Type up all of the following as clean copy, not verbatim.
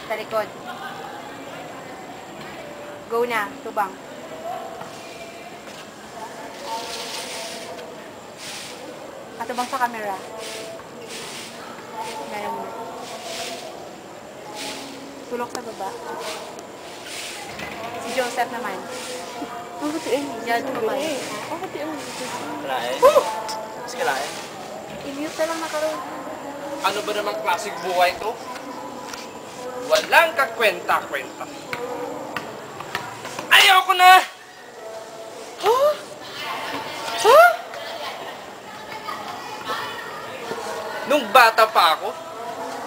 Sa likod. Go na, tubang. Katubang sa camera. Ngayon mo. Tulok sa baba. Si Joseph naman. Ang katiin. Yan, tumay. Ang katiin. Kalain? Mas kalain? I-mute na lang nakaroon. Ano ba namang klaseng buhay to? Walang kakwenta-kwenta. Ayoko na! Huh? Huh? Nung bata pa ako,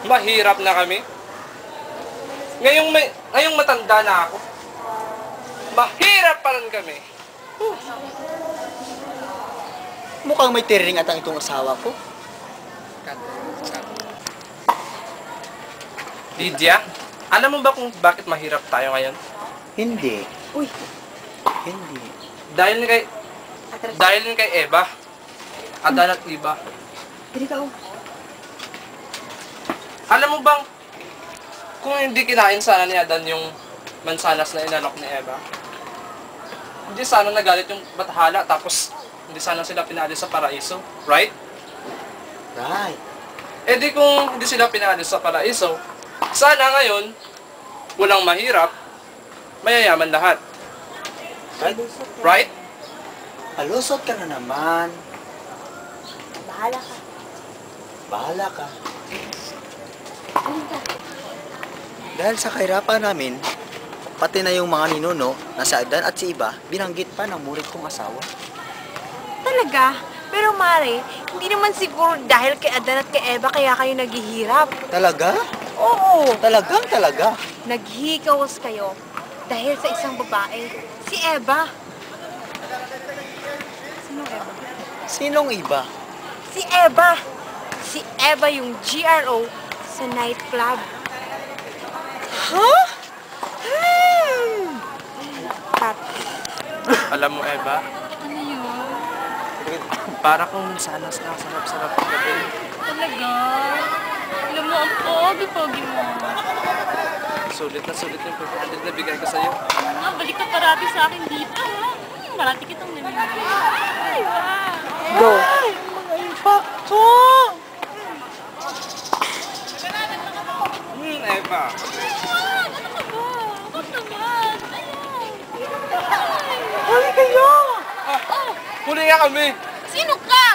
mahirap na kami. Ngayong matanda na ako, mahirap pa rin kami. Mukhang may tiriring atang itong asawa ko. Lydia, alam mo ba kung bakit mahirap tayo ngayon? Hindi. Uy, Hindi. Dahil kay Eva. Adan at Iba. dili ka, oh. Alam mo bang kung hindi kinain sana ni Adan yung mansanas na inalok ni Eva, hindi sana nagalit yung bathala tapos hindi sana sila pinaalis sa paraiso, right? Right. Eh di kung hindi sila pinaalis sa paraiso, sana ngayon, walang mahirap, mayayaman lahat. Right? Right? Alusot ka na naman. Bahala ka. Bahala ka. Dahil sa kahirapan namin, pati na yung mga ninuno na si Adan at si Iba, binanggit pa ng murid kong asawa. Talaga? Pero Mare, hindi naman siguro dahil kay Adan at kay Eva kaya kayo naghihirap. Talaga? Oo. Talaga. Naghihikawas kayo dahil sa isang babae, si Eva. Sino Eva? Sinong Iba? Si Eva. Si Eva yung GRO sa nightclub. Huh? Pat. Alam mo, Eva, Ano yun? para kung mansanas na sarap-sarap ng gabi. Talaga? Alam mo, ang pogi-pogi mo. Sulit yung 500 na bigay ko sa'yo. Balik ka parati sa akin dito, ha? Marati kitang namimili. Ay, wow. Go. Ay, mga impacto. Eva. Ano ka ba? Bakit naman? Ayan. Hali kayo! Huli nga kami. Sino ka?